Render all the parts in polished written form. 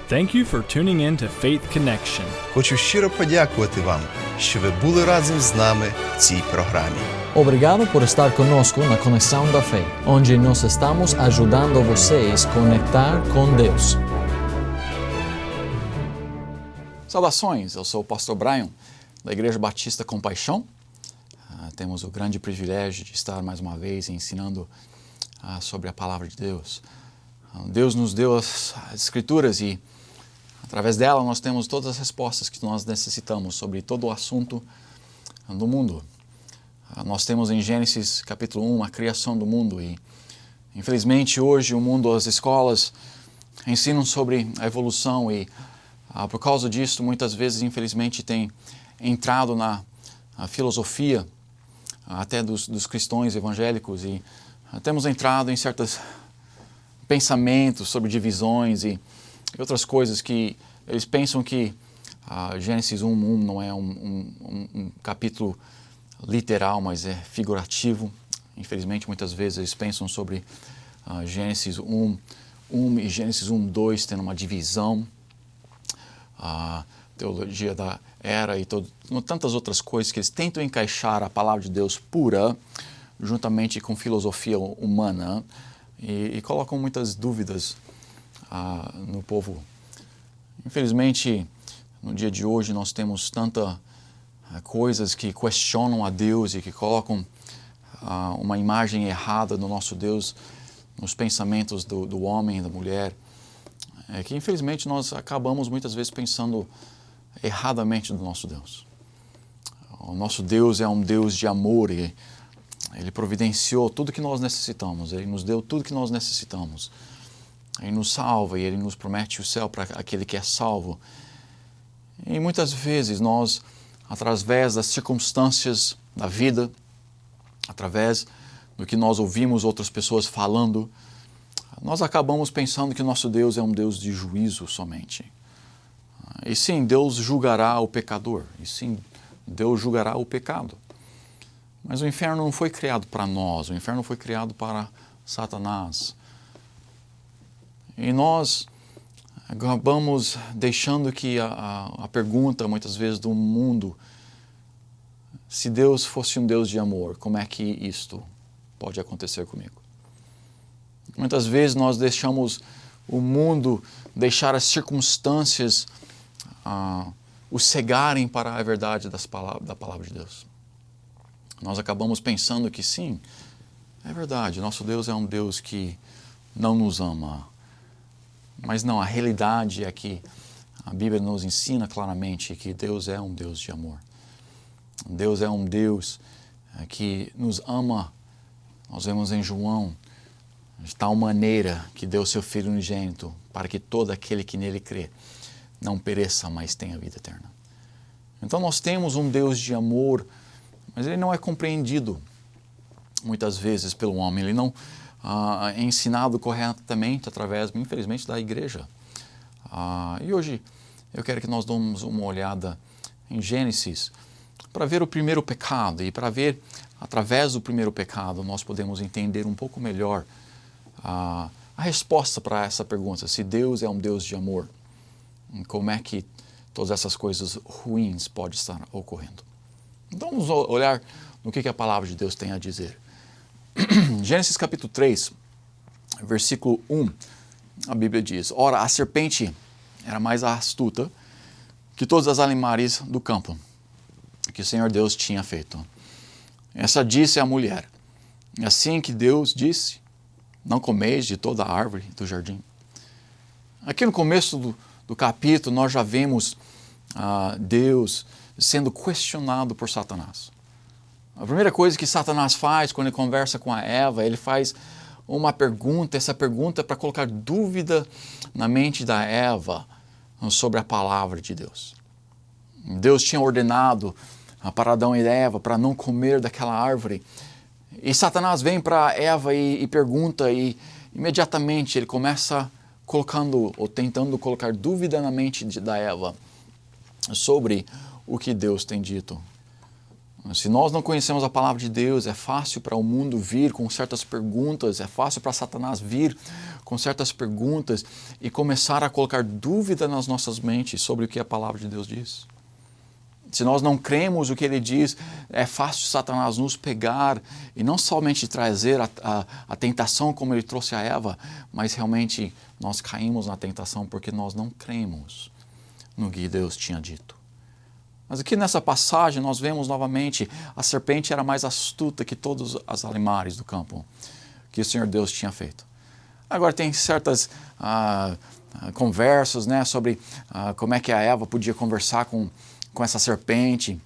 Thank you for tuning in to Faith Connection. Хочу щиро подякувати вам, що ви були разом з нами в цій програмі. Obrigado por estar conosco na Conexão da Fé, onde nós estamos ajudando vocês a conectar com Deus. Saudações, eu sou o pastor Brian, da Igreja Batista Compaixão. Temos o grande privilégio de estar mais uma vez ensinando sobre a Palavra de Deus. Deus nos deu as Escrituras e, através dela, nós temos todas as respostas que nós necessitamos sobre todo o assunto do mundo. Nós temos em Gênesis capítulo 1 a criação do mundo e, infelizmente, hoje o mundo, as escolas ensinam sobre a evolução e, por causa disso, muitas vezes, infelizmente, tem entrado na filosofia até dos cristãos evangélicos e temos entrado em certos pensamentos sobre divisões e outras coisas que eles pensam que Gênesis 1:1 não é um capítulo literal, mas é figurativo. Infelizmente, muitas vezes eles pensam sobre Gênesis 1:1 e Gênesis 1:2 tendo uma divisão, a teologia da era e tantas outras coisas que eles tentam encaixar a palavra de Deus pura juntamente com filosofia humana e colocam muitas dúvidas no povo. Infelizmente, no dia de hoje nós temos tantas coisas que questionam a Deus e que colocam uma imagem errada do nosso Deus nos pensamentos do homem e da mulher, que infelizmente nós acabamos muitas vezes pensando erradamente do nosso Deus. O nosso Deus é um Deus de amor e Ele providenciou tudo que nós necessitamos, Ele nos deu tudo que nós necessitamos. Ele nos salva e Ele nos promete o céu para aquele que é salvo. E muitas vezes nós, através das circunstâncias da vida, através do que nós ouvimos outras pessoas falando, nós acabamos pensando que o nosso Deus é um Deus de juízo somente. E sim, Deus julgará o pecador. E sim, Deus julgará o pecado. Mas o inferno não foi criado para nós. O inferno foi criado para Satanás. E nós acabamos deixando que a pergunta, muitas vezes, do mundo, se Deus fosse um Deus de amor, como é que isto pode acontecer comigo? Muitas vezes nós deixamos o mundo, deixar as circunstâncias o cegarem para a verdade da palavra de Deus. Nós acabamos pensando que sim, é verdade, nosso Deus é um Deus que não nos ama. Mas não, a realidade é que a Bíblia nos ensina claramente que Deus é um Deus de amor. Deus é um Deus que nos ama. Nós vemos em João, de tal maneira que deu seu Filho unigênito para que todo aquele que nele crê não pereça, mas tenha vida eterna. Então nós temos um Deus de amor, mas Ele não é compreendido muitas vezes pelo homem. Ele não é ensinado corretamente através, infelizmente, da igreja. E hoje eu quero que nós damos uma olhada em Gênesis para ver o primeiro pecado e para ver, através do primeiro pecado, nós podemos entender um pouco melhor a resposta para essa pergunta, se Deus é um Deus de amor, como é que todas essas coisas ruins podem estar ocorrendo. Então vamos olhar no que a palavra de Deus tem a dizer. Gênesis capítulo 3, versículo 1, a Bíblia diz: Ora, a serpente era mais astuta que todas as animais do campo que o Senhor Deus tinha feito. Essa disse à mulher: assim que Deus disse, não comeis de toda a árvore do jardim. Aqui no começo do capítulo nós já vemos Deus sendo questionado por Satanás. A primeira coisa que Satanás faz quando ele conversa com a Eva, ele faz uma pergunta, essa pergunta é para colocar dúvida na mente da Eva sobre a palavra de Deus. Deus tinha ordenado para Adão e Eva para não comer daquela árvore. E Satanás vem para Eva e pergunta e imediatamente ele começa colocando ou tentando colocar dúvida na mente da Eva sobre o que Deus tem dito. Se nós não conhecemos a palavra de Deus, é fácil para o mundo vir com certas perguntas, é fácil para Satanás vir com certas perguntas e começar a colocar dúvida nas nossas mentes sobre o que a palavra de Deus diz. Se nós não cremos o que ele diz, é fácil Satanás nos pegar e não somente trazer a tentação como ele trouxe a Eva, mas realmente nós caímos na tentação porque nós não cremos no que Deus tinha dito. Mas aqui nessa passagem nós vemos novamente a serpente era mais astuta que todos os animais do campo que o Senhor Deus tinha feito. Agora tem certas conversas, né, sobre como é que a Eva podia conversar com essa serpente.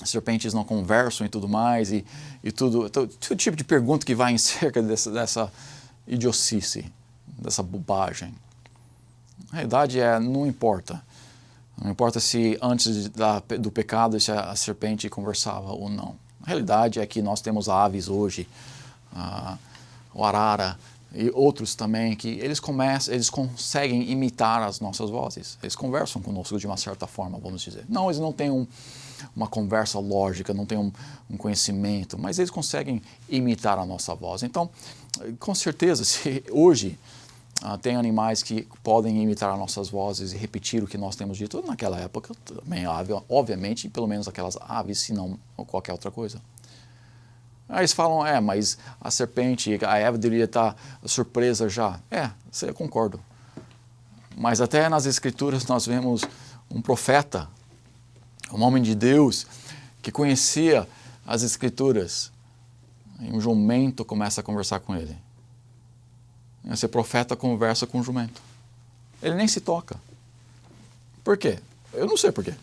As serpentes não conversam e tudo mais, e todo tipo de pergunta que vai em cerca dessa idiotice, dessa bobagem. A realidade não importa. Não importa se antes do pecado se a serpente conversava ou não. A realidade é que nós temos aves hoje, o arara e outros também, que eles conseguem imitar as nossas vozes. Eles conversam conosco de uma certa forma, vamos dizer. Não, eles não têm uma conversa lógica, não têm um conhecimento, mas eles conseguem imitar a nossa voz. Então, com certeza, se hoje tem animais que podem imitar as nossas vozes e repetir o que nós temos dito, naquela época também, obviamente, pelo menos aquelas aves, se não qualquer outra coisa. Aí eles falam, mas a serpente, a Eva deveria estar surpresa já. Eu concordo. Mas até nas Escrituras nós vemos um profeta, um homem de Deus, que conhecia as Escrituras. E um jumento começa a conversar com ele. Esse profeta conversa com o jumento. Ele nem se toca. Por quê? Eu não sei por quê.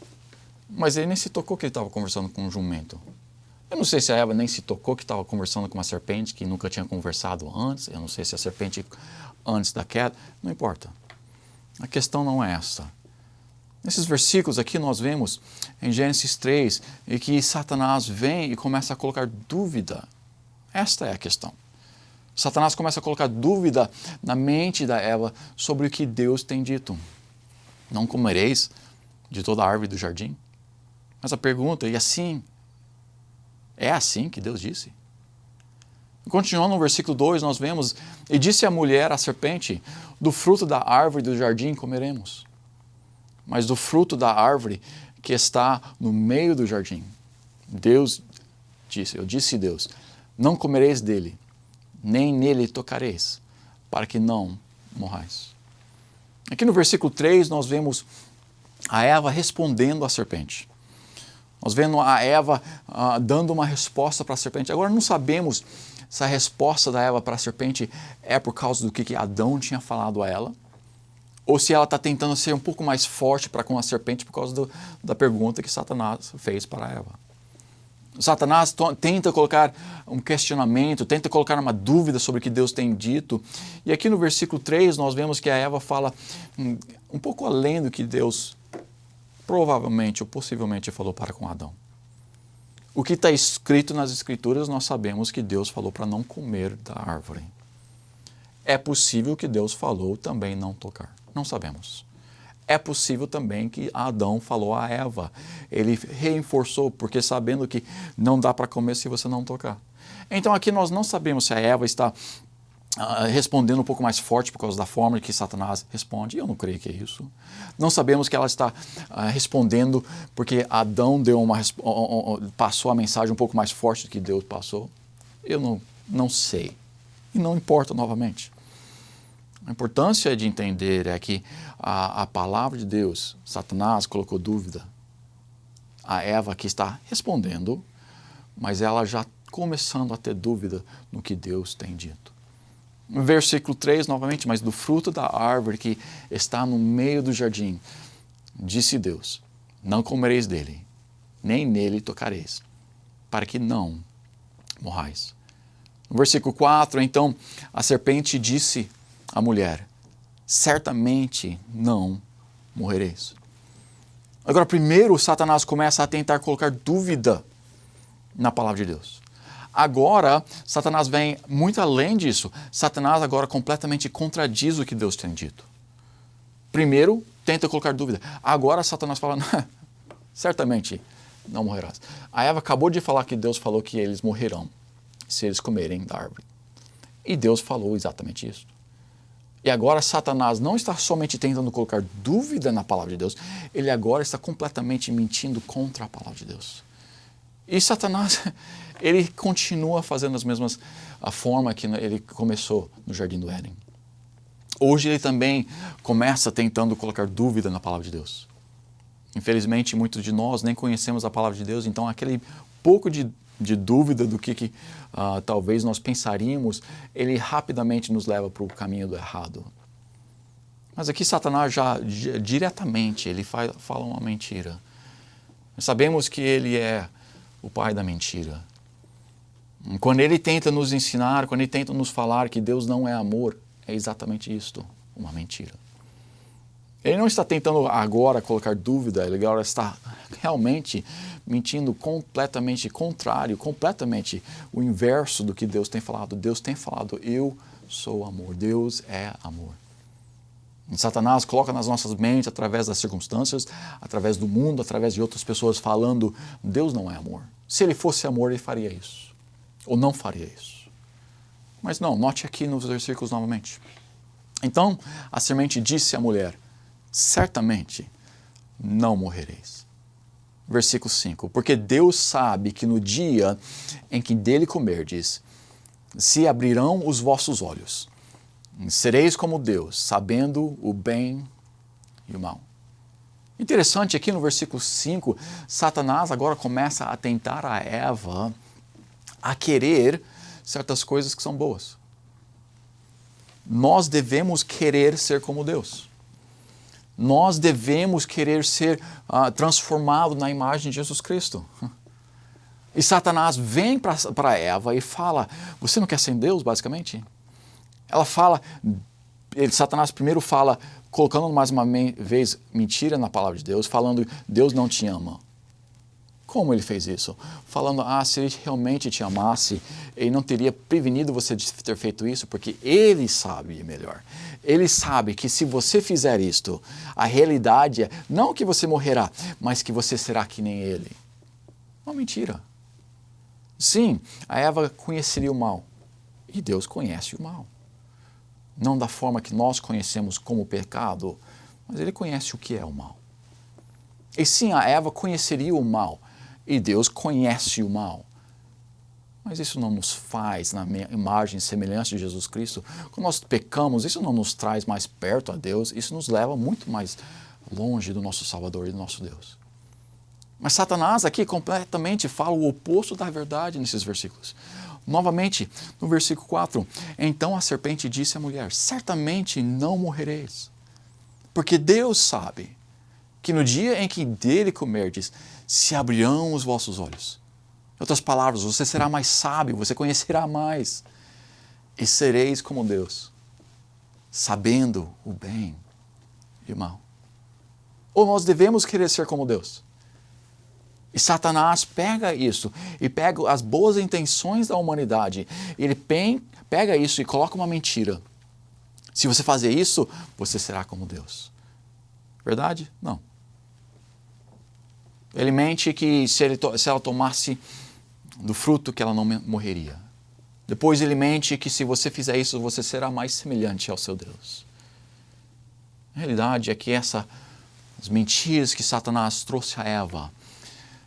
Mas ele nem se tocou que ele estava conversando com um jumento. Eu não sei se a Eva nem se tocou que estava conversando com uma serpente que nunca tinha conversado antes. Eu não sei se a serpente antes da queda. Não importa. A questão não é essa. Nesses versículos aqui nós vemos em Gênesis 3 e que Satanás vem e começa a colocar dúvida. Esta é a questão. Satanás começa a colocar dúvida na mente da Eva sobre o que Deus tem dito. Não comereis de toda a árvore do jardim? Mas a pergunta, e assim? É assim que Deus disse? Continuando no versículo 2, nós vemos, e disse a mulher à serpente, do fruto da árvore do jardim comeremos, mas do fruto da árvore que está no meio do jardim. Deus disse, eu disse Deus, não comereis dele, nem nele tocareis, para que não morrais. Aqui no versículo 3 nós vemos a Eva respondendo à serpente. Nós vemos a Eva dando uma resposta para a serpente. Agora não sabemos se a resposta da Eva para a serpente é por causa do que Adão tinha falado a ela, ou se ela está tentando ser um pouco mais forte para com a serpente por causa da pergunta que Satanás fez para a Eva. Satanás tenta colocar um questionamento, tenta colocar uma dúvida sobre o que Deus tem dito. E aqui no versículo 3 nós vemos que a Eva fala um pouco além do que Deus provavelmente ou possivelmente falou para com Adão. O que está escrito nas Escrituras nós sabemos que Deus falou para não comer da árvore. É possível que Deus falou também não tocar. Não sabemos. É possível também que Adão falou a Eva. Ele reforçou, porque sabendo que não dá para comer se você não tocar. Então aqui nós não sabemos se a Eva está respondendo um pouco mais forte por causa da forma que Satanás responde. Eu não creio que é isso. Não sabemos que ela está respondendo porque Adão passou a mensagem um pouco mais forte do que Deus passou. Eu não sei. E não importa novamente. A importância de entender é que a palavra de Deus, Satanás colocou dúvida. A Eva que está respondendo, mas ela já começando a ter dúvida no que Deus tem dito. No versículo 3, novamente, mas do fruto da árvore que está no meio do jardim, disse Deus, não comereis dele, nem nele tocareis, para que não morrais. No versículo 4, então, a serpente disse à mulher, certamente não morrereis. Agora, primeiro, Satanás começa a tentar colocar dúvida na palavra de Deus. Agora, Satanás vem muito além disso. Satanás agora completamente contradiz o que Deus tem dito. Primeiro, tenta colocar dúvida. Agora, Satanás fala, certamente não morrerás. A Eva acabou de falar que Deus falou que eles morrerão se eles comerem da árvore. E Deus falou exatamente isso. E agora Satanás não está somente tentando colocar dúvida na palavra de Deus, ele agora está completamente mentindo contra a palavra de Deus. E Satanás, ele continua fazendo as mesmas, a forma que ele começou no Jardim do Éden. Hoje ele também começa tentando colocar dúvida na palavra de Deus. Infelizmente, muitos de nós nem conhecemos a palavra de Deus, então aquele pouco de dúvida do que talvez nós pensaríamos, ele rapidamente nos leva para o caminho do errado. Mas aqui Satanás já diretamente, ele fala uma mentira. Sabemos que ele é o pai da mentira. Quando ele tenta nos ensinar, quando ele tenta nos falar que Deus não é amor, é exatamente isto, uma mentira. Ele não está tentando agora colocar dúvida, ele agora está realmente mentindo completamente contrário, completamente o inverso do que Deus tem falado. Deus tem falado, eu sou amor, Deus é amor. E Satanás coloca nas nossas mentes, através das circunstâncias, através do mundo, através de outras pessoas falando, Deus não é amor. Se ele fosse amor, ele faria isso, ou não faria isso. Mas não, note aqui nos versículos novamente. Então a semente disse à mulher, certamente não morrereis. Versículo 5, porque Deus sabe que no dia em que dele comerdes, se abrirão os vossos olhos. Sereis como Deus, sabendo o bem e o mal. Interessante aqui no versículo 5, Satanás agora começa a tentar a Eva a querer certas coisas que são boas. Nós devemos querer ser como Deus. Nós devemos querer ser transformado na imagem de Jesus Cristo. E Satanás vem para Eva e fala, você não quer ser Deus, basicamente? Ela fala, Satanás primeiro fala, colocando mais uma vez mentira na palavra de Deus, falando, Deus não te ama. Como ele fez isso? Falando, se ele realmente te amasse, ele não teria prevenido você de ter feito isso, porque ele sabe melhor. Ele sabe que se você fizer isto, a realidade é não que você morrerá, mas que você será que nem ele. Uma mentira. Sim, a Eva conheceria o mal, e Deus conhece o mal. Não da forma que nós conhecemos como pecado, mas ele conhece o que é o mal. E sim, a Eva conheceria o mal, e Deus conhece o mal. Mas isso não nos faz, na imagem e semelhança de Jesus Cristo, quando nós pecamos, isso não nos traz mais perto a Deus, isso nos leva muito mais longe do nosso Salvador e do nosso Deus. Mas Satanás aqui completamente fala o oposto da verdade nesses versículos. Novamente, no versículo 4, então a serpente disse à mulher, certamente não morrereis, porque Deus sabe que no dia em que dele comerdes, se abrirão os vossos olhos. Em outras palavras, você será mais sábio, você conhecerá mais, e sereis como Deus, sabendo o bem e o mal. Ou nós devemos querer ser como Deus. E Satanás pega isso, e pega as boas intenções da humanidade, ele pega isso e coloca uma mentira. Se você fazer isso, você será como Deus. Verdade? Não. Ele mente que se ela tomasse do fruto que ela não morreria. Depois ele mente que se você fizer isso, você será mais semelhante ao seu Deus. A realidade é que as mentiras que Satanás trouxe a Eva,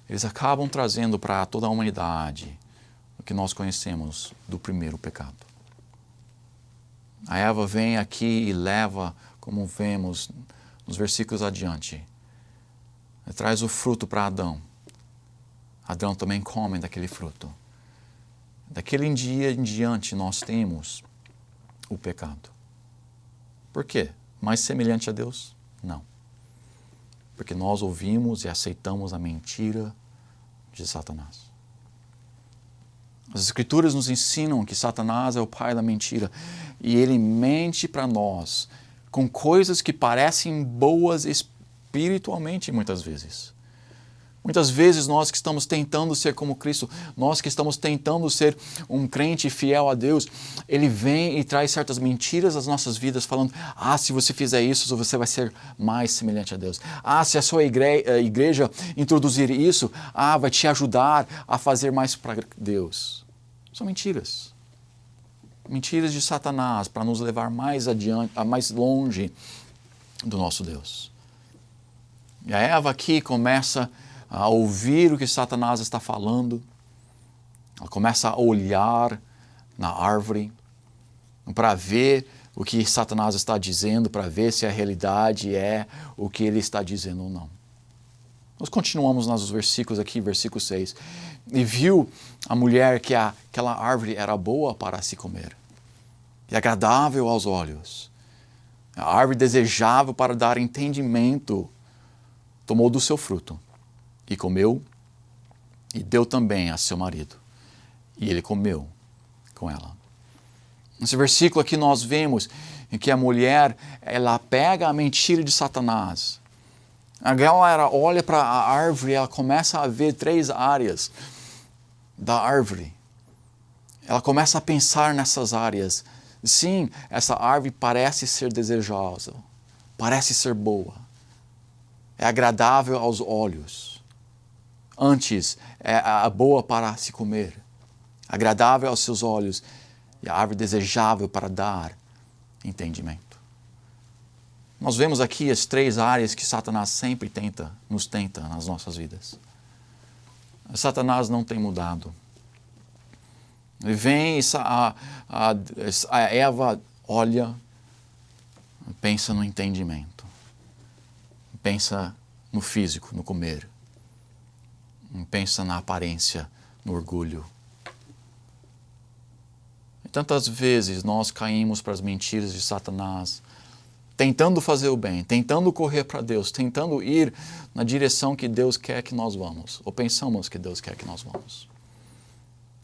eles acabam trazendo para toda a humanidade o que nós conhecemos do primeiro pecado. A Eva vem aqui e leva, como vemos nos versículos adiante, traz o fruto para Adão. Adão também come daquele fruto. Daquele dia em diante nós temos o pecado. Por quê? Mais semelhante a Deus? Não. Porque nós ouvimos e aceitamos a mentira de Satanás. As Escrituras nos ensinam que Satanás é o pai da mentira e ele mente para nós com coisas que parecem boas espiritualmente muitas vezes. Muitas vezes nós que estamos tentando ser como Cristo, nós que estamos tentando ser um crente fiel a Deus, Ele vem e traz certas mentiras às nossas vidas, falando, se você fizer isso, você vai ser mais semelhante a Deus. Se a sua igreja introduzir isso, vai te ajudar a fazer mais para Deus. São mentiras. Mentiras de Satanás para nos levar mais adiante, mais longe do nosso Deus. E a Eva aqui começa a ouvir o que Satanás está falando, ela começa a olhar na árvore para ver o que Satanás está dizendo, para ver se a realidade é o que ele está dizendo ou não. Nós continuamos nos versículos aqui, versículo 6. E viu a mulher que aquela árvore era boa para se comer e agradável aos olhos. A árvore desejável para dar entendimento, tomou do seu fruto e comeu, e deu também a seu marido. E ele comeu com ela. Nesse versículo aqui nós vemos em que a mulher, ela pega a mentira de Satanás. Ela olha para a árvore e ela começa a ver 3 áreas da árvore. Ela começa a pensar nessas áreas. Sim, essa árvore parece ser desejosa, parece ser boa, é agradável aos olhos. Antes, é boa para se comer, agradável aos seus olhos, e a árvore desejável para dar entendimento. Nós vemos aqui as 3 áreas que Satanás sempre nos tenta nas nossas vidas. Satanás não tem mudado. Ele vem, a Eva olha, pensa no entendimento, pensa no físico, no comer, pensa na aparência, no orgulho. E tantas vezes nós caímos para as mentiras de Satanás, tentando fazer o bem, tentando correr para Deus, tentando ir na direção que Deus quer que nós vamos, ou pensamos que Deus quer que nós vamos.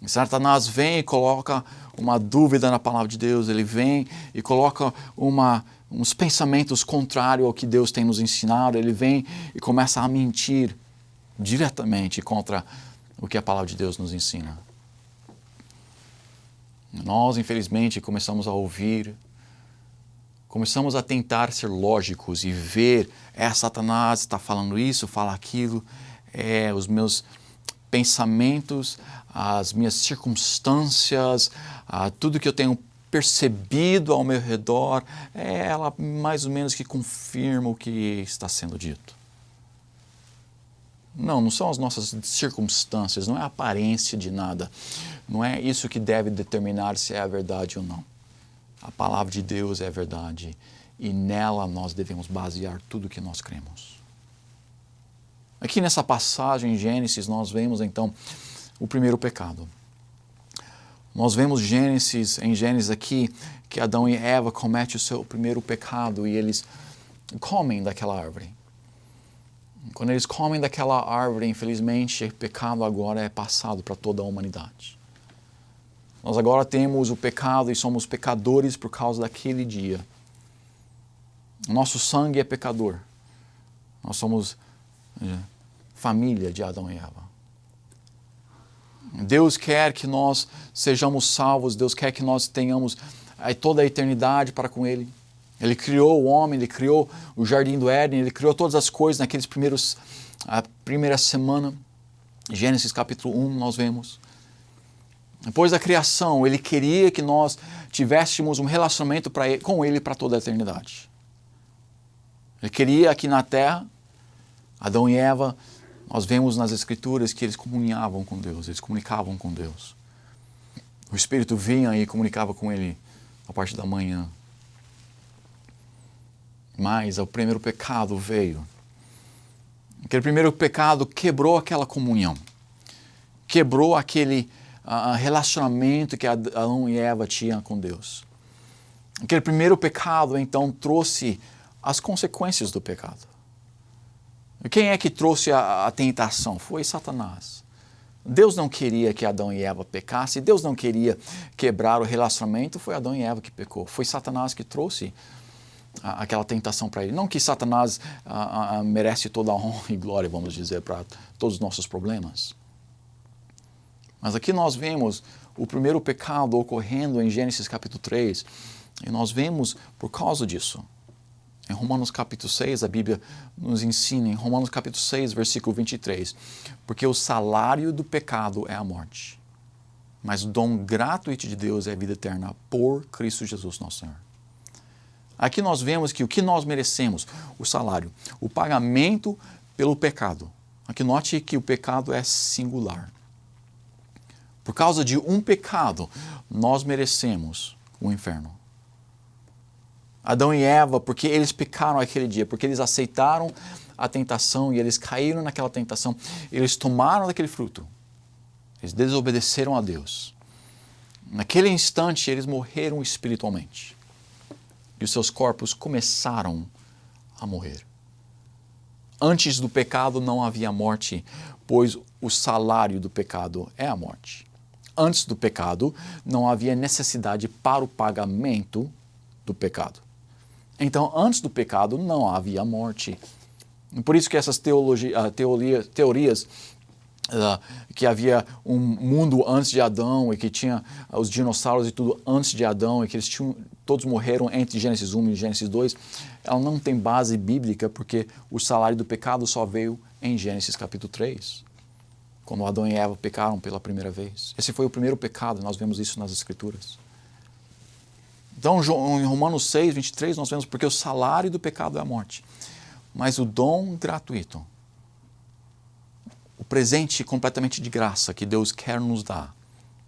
E Satanás vem e coloca uma dúvida na palavra de Deus, ele vem e coloca uns pensamentos contrários ao que Deus tem nos ensinado, ele vem e começa a mentir diretamente contra o que a palavra de Deus nos ensina. Nós, infelizmente, começamos a ouvir, começamos a tentar ser lógicos e ver, Satanás está falando isso, fala aquilo, os meus pensamentos, as minhas circunstâncias, tudo que eu tenho percebido ao meu redor, ela mais ou menos que confirma o que está sendo dito. Não são as nossas circunstâncias, não é a aparência de nada. Não é isso que deve determinar se é a verdade ou não. A palavra de Deus é a verdade e nela nós devemos basear tudo o que nós cremos. Aqui nessa passagem em Gênesis nós vemos então o primeiro pecado. Nós vemos em Gênesis aqui que Adão e Eva cometem o seu primeiro pecado e eles comem daquela árvore. Quando eles comem daquela árvore, infelizmente, o pecado agora é passado para toda a humanidade. Nós agora temos o pecado e somos pecadores por causa daquele dia. O nosso sangue é pecador. Nós somos família de Adão e Eva. Deus quer que nós sejamos salvos, Deus quer que nós tenhamos toda a eternidade para com Ele. Ele criou o homem, Ele criou o jardim do Éden, Ele criou todas as coisas naqueles a primeira semana. Gênesis capítulo 1 nós vemos. Depois da criação, Ele queria que nós tivéssemos um relacionamento com Ele para toda a eternidade. Ele queria aqui na terra, Adão e Eva, nós vemos nas Escrituras que eles comunicavam com Deus, eles comunicavam com Deus. O Espírito vinha e comunicava com Ele a parte da manhã. Mas o primeiro pecado veio. Aquele primeiro pecado quebrou aquela comunhão. Quebrou aquele relacionamento que Adão e Eva tinham com Deus. Aquele primeiro pecado, então, trouxe as consequências do pecado. E quem é que trouxe a tentação? Foi Satanás. Deus não queria que Adão e Eva pecassem, Deus não queria quebrar o relacionamento, foi Adão e Eva que pecou. Foi Satanás que trouxe aquela tentação para ele. Não que Satanás merece toda a honra e glória, vamos dizer, para todos os nossos problemas. Mas aqui nós vemos o primeiro pecado ocorrendo em Gênesis capítulo 3, e nós vemos por causa disso. Em Romanos capítulo 6, a Bíblia nos ensina, em Romanos capítulo 6, versículo 23, porque o salário do pecado é a morte, mas o dom gratuito de Deus é a vida eterna por Cristo Jesus nosso Senhor. Aqui nós vemos que o que nós merecemos, o salário, o pagamento pelo pecado. Aqui note que o pecado é singular. Por causa de um pecado, nós merecemos o inferno. Adão e Eva, porque eles pecaram aquele dia, porque eles aceitaram a tentação e eles caíram naquela tentação, eles tomaram daquele fruto. Eles desobedeceram a Deus. Naquele instante, eles morreram espiritualmente. E os seus corpos começaram a morrer. Antes do pecado não havia morte, pois o salário do pecado é a morte. Antes do pecado não havia necessidade para o pagamento do pecado. Então, antes do pecado não havia morte. Por isso que essas teorias que havia um mundo antes de Adão e que tinha os dinossauros e tudo antes de Adão e que eles todos morreram entre Gênesis 1 e Gênesis 2, ela não tem base bíblica porque o salário do pecado só veio em Gênesis capítulo 3, quando Adão e Eva pecaram pela primeira vez. Esse foi o primeiro pecado, nós vemos isso nas Escrituras. Então, em Romanos 6, 23, nós vemos porque o salário do pecado é a morte, mas o dom gratuito, o presente completamente de graça que Deus quer nos dar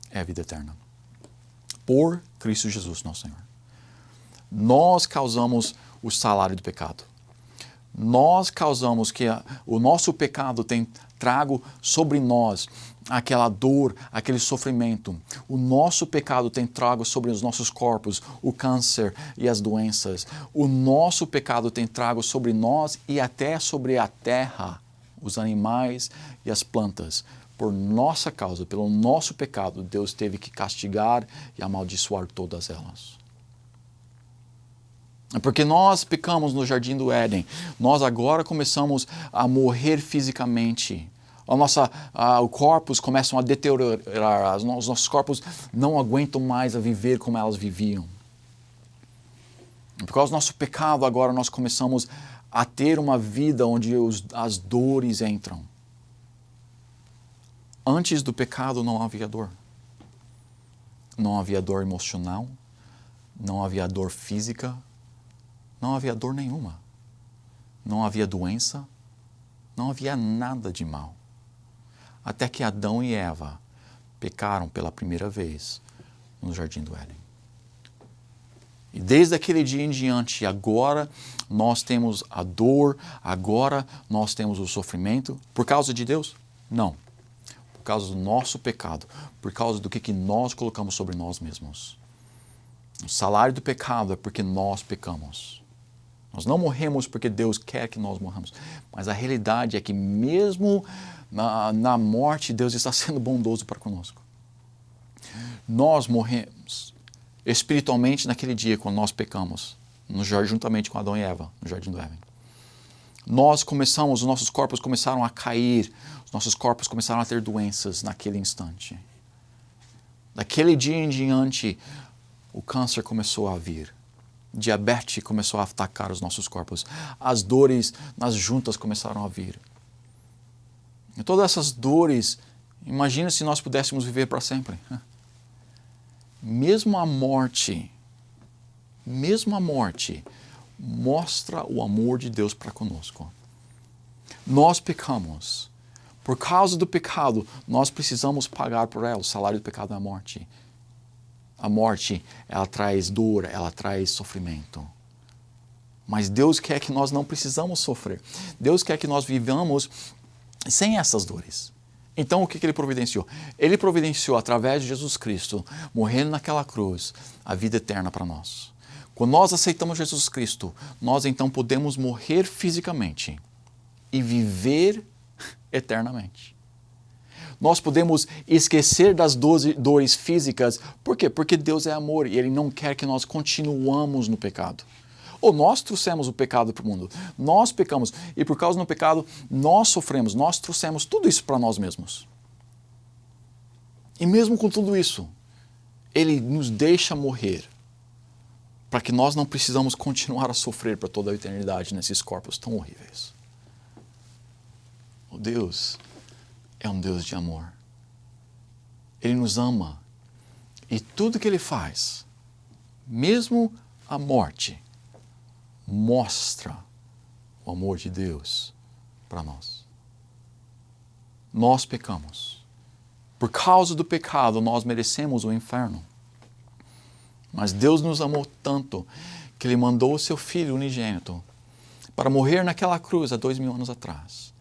é a vida eterna. Por Cristo Jesus, nosso Senhor. Nós causamos o salário do pecado. Nós causamos que o nosso pecado tem trago sobre nós aquela dor, aquele sofrimento. O nosso pecado tem trago sobre os nossos corpos o câncer e as doenças. O nosso pecado tem trago sobre nós e até sobre a terra, os animais e as plantas. Por nossa causa, pelo nosso pecado, Deus teve que castigar e amaldiçoar todas elas. Porque nós pecamos no Jardim do Éden, nós agora começamos a morrer fisicamente. O corpos começam a deteriorar, os nossos corpos não aguentam mais a viver como elas viviam. Por causa do nosso pecado, agora nós começamos a ter uma vida onde as dores entram. Antes do pecado não havia dor. Não havia dor emocional, não havia dor física, não havia dor nenhuma. Não havia doença, não havia nada de mal. Até que Adão e Eva pecaram pela primeira vez no Jardim do Éden. E desde aquele dia em diante, agora nós temos a dor, agora nós temos o sofrimento. Por causa de Deus? Não. Por causa do nosso pecado, por causa do que nós colocamos sobre nós mesmos. O salário do pecado é porque nós pecamos. Nós não morremos porque Deus quer que nós morramos, mas a realidade é que mesmo na morte, Deus está sendo bondoso para conosco. Nós morremos espiritualmente naquele dia, quando nós pecamos, juntamente com Adão e Eva, no Jardim do Éden. Os nossos corpos começaram a cair, os nossos corpos começaram a ter doenças naquele instante. Daquele dia em diante, o câncer começou a vir. Diabetes começou a atacar os nossos corpos. As dores nas juntas começaram a vir. E todas essas dores, imagina se nós pudéssemos viver para sempre. Mesmo a morte mostra o amor de Deus para conosco. Nós pecamos. Por causa do pecado, nós precisamos pagar por ela. O salário do pecado é a morte. A morte, ela traz dor, ela traz sofrimento. Mas Deus quer que nós não precisamos sofrer. Deus quer que nós vivamos sem essas dores. Então, o que Ele providenciou? Ele providenciou, através de Jesus Cristo, morrendo naquela cruz, a vida eterna para nós. Quando nós aceitamos Jesus Cristo, nós então podemos morrer fisicamente e viver eternamente. Nós podemos esquecer das dores físicas. Por quê? Porque Deus é amor e Ele não quer que nós continuamos no pecado. Ou nós trouxemos o pecado para o mundo. Nós pecamos. E por causa do pecado, nós sofremos. Nós trouxemos tudo isso para nós mesmos. E mesmo com tudo isso, Ele nos deixa morrer para que nós não precisamos continuar a sofrer para toda a eternidade nesses corpos tão horríveis. O Deus é um Deus de amor. Ele nos ama. E tudo que Ele faz, mesmo a morte, mostra o amor de Deus para nós. Nós pecamos. Por causa do pecado, nós merecemos o inferno. Mas Deus nos amou tanto que Ele mandou o Seu Filho unigênito para morrer naquela cruz há 2000 anos atrás.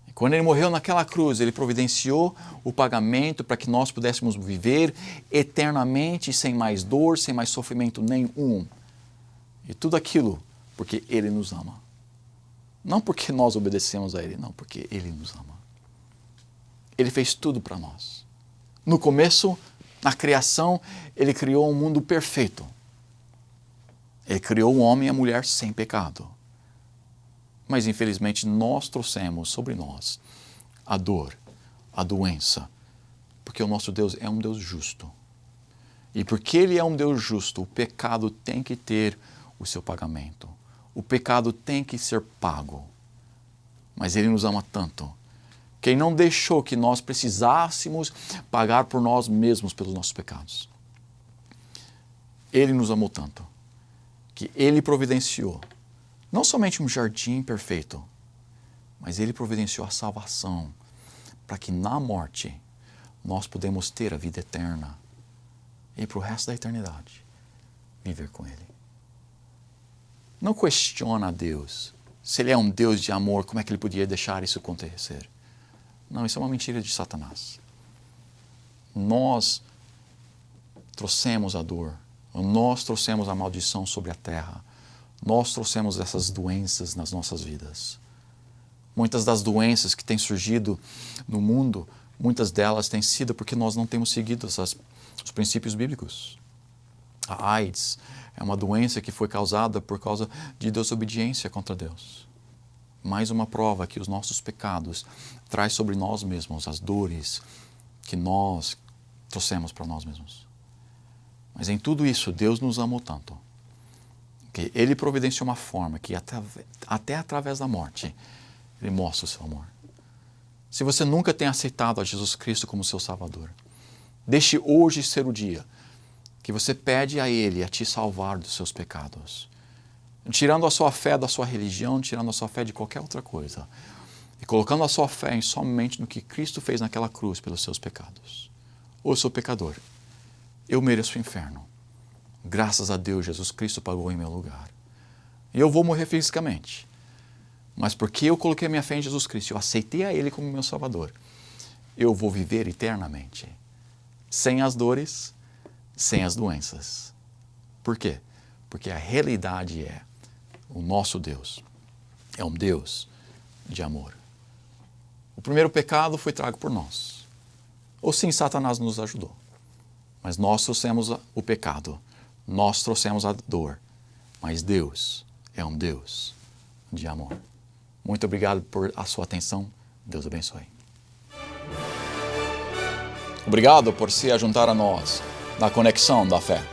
E quando Ele morreu naquela cruz, Ele providenciou o pagamento para que nós pudéssemos viver eternamente, sem mais dor, sem mais sofrimento nenhum. E tudo aquilo porque Ele nos ama. Não porque nós obedecemos a Ele, não, porque Ele nos ama. Ele fez tudo para nós. No começo, na criação, Ele criou um mundo perfeito. Ele criou o homem e a mulher sem pecado. Mas, infelizmente, nós trouxemos sobre nós a dor, a doença, porque o nosso Deus é um Deus justo. E porque Ele é um Deus justo, o pecado tem que ter o seu pagamento. O pecado tem que ser pago. Mas Ele nos ama tanto que Ele não deixou que nós precisássemos pagar por nós mesmos pelos nossos pecados. Ele nos amou tanto que Ele providenciou não somente um jardim perfeito, mas Ele providenciou a salvação para que na morte nós podemos ter a vida eterna e para o resto da eternidade viver com Ele. Não questiona a Deus. Se Ele é um Deus de amor, como é que Ele podia deixar isso acontecer? Não, isso é uma mentira de Satanás. Nós trouxemos a dor, nós trouxemos a maldição sobre a terra, nós trouxemos essas doenças nas nossas vidas. Muitas das doenças que têm surgido no mundo, muitas delas têm sido porque nós não temos seguido os princípios bíblicos. A AIDS é uma doença que foi causada por causa de desobediência contra Deus. Mais uma prova que os nossos pecados traz sobre nós mesmos as dores que nós trouxemos para nós mesmos. Mas em tudo isso, Deus nos amou tanto que Ele providenciou uma forma que até através da morte, Ele mostra o seu amor. Se você nunca tem aceitado a Jesus Cristo como seu Salvador, deixe hoje ser o dia que você pede a Ele a te salvar dos seus pecados. Tirando a sua fé da sua religião, tirando a sua fé de qualquer outra coisa. E colocando a sua fé somente no que Cristo fez naquela cruz pelos seus pecados. Ô, eu sou pecador. Eu mereço o inferno. Graças a Deus, Jesus Cristo pagou em meu lugar. E eu vou morrer fisicamente. Mas porque eu coloquei a minha fé em Jesus Cristo, eu aceitei a Ele como meu Salvador, eu vou viver eternamente. Sem as dores, sem as doenças. Por quê? Porque a realidade é o nosso Deus é um Deus de amor. O primeiro pecado foi trago por nós. Ou sim, Satanás nos ajudou. Mas nós trouxemos o pecado, nós trouxemos a dor. Mas Deus é um Deus de amor. Muito obrigado por a sua atenção. Deus abençoe. Obrigado por se juntar a nós na Conexão da Fé,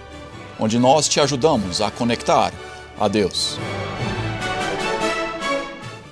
onde nós te ajudamos a conectar a Deus.